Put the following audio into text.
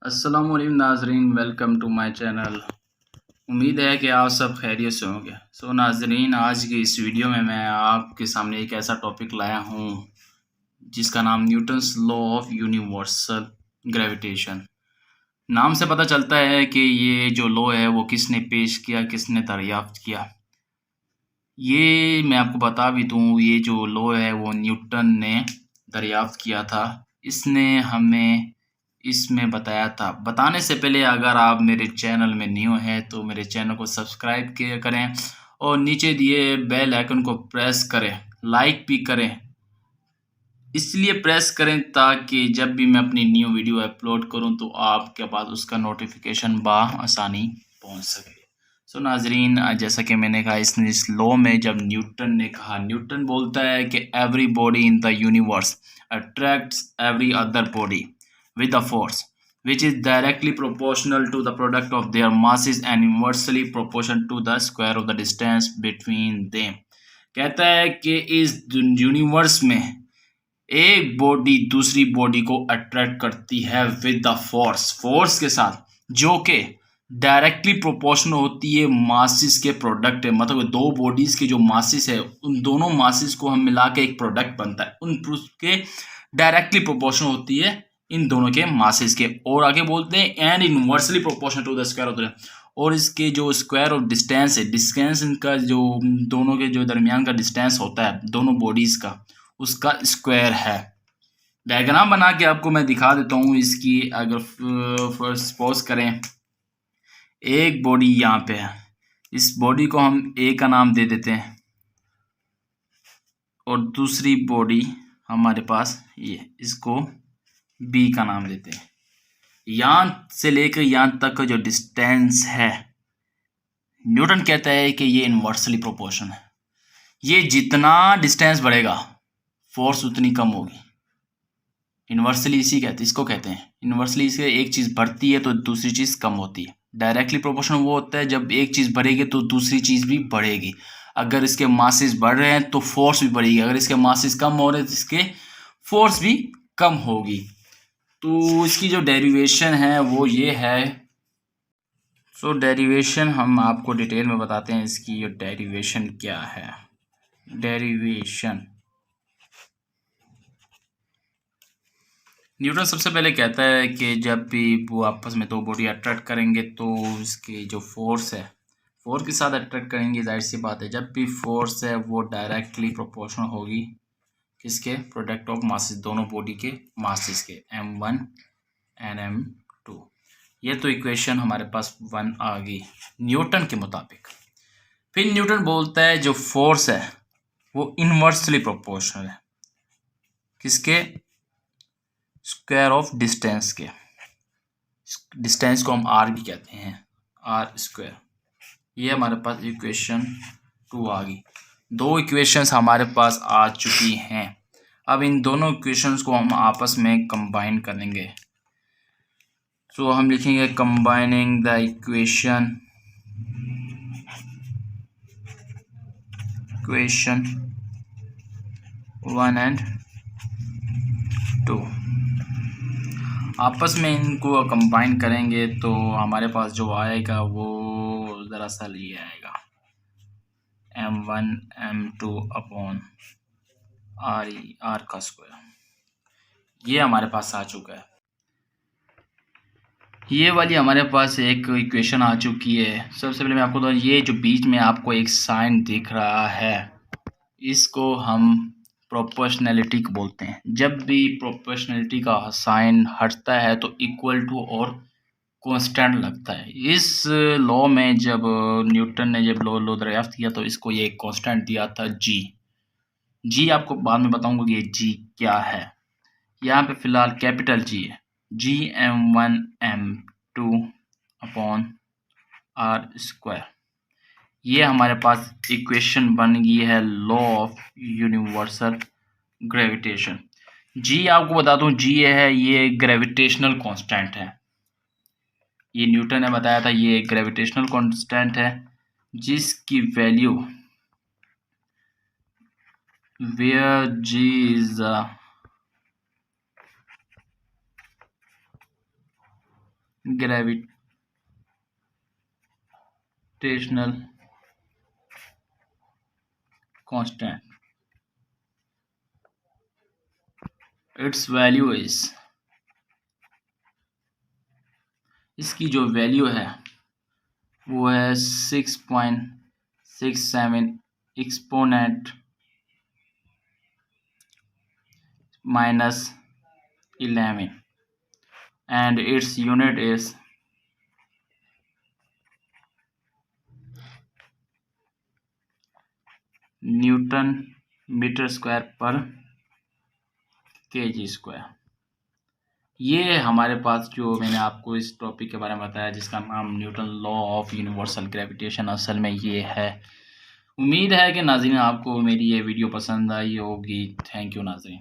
अस्सलाम वालेकुम नाजरीन, वेलकम टू माय चैनल। उम्मीद है कि आप सब खैरियत से होंगे। नाजरीन, आज की इस वीडियो में मैं आपके सामने एक ऐसा टॉपिक लाया हूँ जिसका नाम Newton's law of universal gravitation. नाम से पता चलता है कि ये जो लॉ है वो किसने पेश किया, किसने दरियाफ्त किया। ये मैं आपको बता भी दूँ, ये जो लॉ है वो न्यूटन ने दरियाफ्त किया था। इसने हमें इसमें बताया था। बताने से पहले अगर आप मेरे चैनल में न्यू हैं तो मेरे चैनल को सब्सक्राइब किया करें और नीचे दिए बेल आइकन को प्रेस करें, लाइक भी करें। इसलिए प्रेस करें ताकि जब भी मैं अपनी न्यू वीडियो अपलोड करूं तो आपके पास उसका नोटिफिकेशन आसानी पहुंच सके। नाजरीन, जैसा कि मैंने कहा, इस लॉ में जब न्यूटन ने कहा, न्यूटन बोलता है कि every body in the universe attracts every other body with a force which is directly proportional to the product of their masses and inversely proportional to the square of the distance between them। कहता है कि इस universe में एक body दूसरी body को attract करती है विद द फोर्स के साथ, जो कि डायरेक्टली प्रोपोर्शनल होती है मासिस के प्रोडक्ट है। मतलब दो बॉडीज के जो मासिस है, उन दोनों मासिस को हम मिला के एक प्रोडक्ट बनता है, उनके डायरेक्टली प्रोपोर्शनल होती है इन दोनों के मासेस के। और आगे बोलते हैं and inversely proportional to the square of the, और इसके जो स्क्वायर ऑफ डिस्टेंस है, डिस्टेंस इनका जो दोनों के जो दरमियान का डिस्टेंस होता है दोनों बॉडीज का, उसका स्क्वायर है। डायग्राम बना के आपको मैं दिखा देता हूँ इसकी। अगर सपोज करें एक बॉडी यहाँ पे है, इस बॉडी को हम ए का नाम दे देते हैं और दूसरी बॉडी हमारे पास ये, इसको बी का नाम देते हैं। यहाँ से लेकर यहाँ तक का जो डिस्टेंस है, न्यूटन कहता है कि ये इनवर्सली प्रोपोर्शन है। ये जितना डिस्टेंस बढ़ेगा फोर्स उतनी कम होगी। इनवर्सली इसको कहते हैं इनवर्सली। इसके एक चीज़ बढ़ती है तो दूसरी चीज़ कम होती है। डायरेक्टली प्रोपोर्शनल वो होता है जब एक चीज़ बढ़ेगी तो दूसरी चीज़ भी बढ़ेगी। अगर इसके मासेस बढ़ रहे हैं तो फोर्स भी बढ़ेगी, अगर इसके मासेस कम हो रहे हैं तो इसके फोर्स भी कम होगी। तो इसकी जो डेरिवेशन है वो ये है। डेरिवेशन हम आपको डिटेल में बताते हैं। इसकी जो डेरिवेशन क्या है, डेरिवेशन न्यूटन सबसे पहले कहता है कि जब भी वो आपस में दो बॉडी अट्रैक्ट करेंगे तो इसकी जो फोर्स है, फोर्स के साथ अट्रैक्ट करेंगे, जाहिर सी बात है जब भी फोर्स है वो डायरेक्टली प्रोपोर्शनल होगी किसके, प्रोडक्ट ऑफ मासेस, दोनों बॉडी के मासेस के, m1 एंड m2। ये तो इक्वेशन हमारे पास 1 आ गई न्यूटन के मुताबिक। फिर न्यूटन बोलता है जो फोर्स है वो इनवर्सली प्रोपोर्शनल है किसके, स्क्वायर ऑफ डिस्टेंस के। डिस्टेंस को हम आर भी कहते हैं, आर स्क्वायर। ये हमारे पास इक्वेशन 2 आ गई। दो इक्वेशंस हमारे पास आ चुकी हैं। अब इन दोनों इक्वेशंस को हम आपस में कंबाइन करेंगे। हम लिखेंगे कंबाइनिंग द इक्वेशन 1 एंड 2। आपस में इनको कंबाइन करेंगे तो हमारे पास जो आएगा वो दरअसल ये आएगा m1 m2 अपॉन आर का स्क्वायर। ये हमारे पास आ चुका है। ये वाली हमारे पास एक इक्वेशन आ चुकी है। सबसे पहले मैं आपको तो ये जो बीच में आपको एक साइन दिख रहा है, इसको हम प्रोपोर्शनैलिटी को बोलते हैं। जब भी प्रोपोर्शनैलिटी का साइन हटता है तो इक्वल टू और कांस्टेंट लगता है। इस लॉ में जब न्यूटन ने जब लॉ दरियाफ्त किया तो इसको ये कांस्टेंट दिया था जी। आपको बाद में बताऊंगा कि ये जी क्या है। यहाँ पे फिलहाल कैपिटल जी है, m1 m2 upon are square. ये हमारे पास इक्वेशन बन गई है लॉ ऑफ यूनिवर्सल ग्रेविटेशन। जी आपको बता दूं, जी है ये ग्रेविटेशनल कांस्टेंट है। ये न्यूटन ने बताया था ये ग्रेविटेशनल कांस्टेंट है जिसकी value where G is gravitational constant, its value is, इसकी जो वैल्यू है वो है 6.67 exponent -11 and its unit is Newton metre square per kg square. ये है हमारे पास जो मैंने आपको इस टॉपिक के बारे में बताया जिसका नाम Newton law of universal gravitation असल में ये है। उम्मीद है कि नाज़रीन आपको मेरी ये वीडियो पसंद आई होगी। थैंक यू नाज़रीन।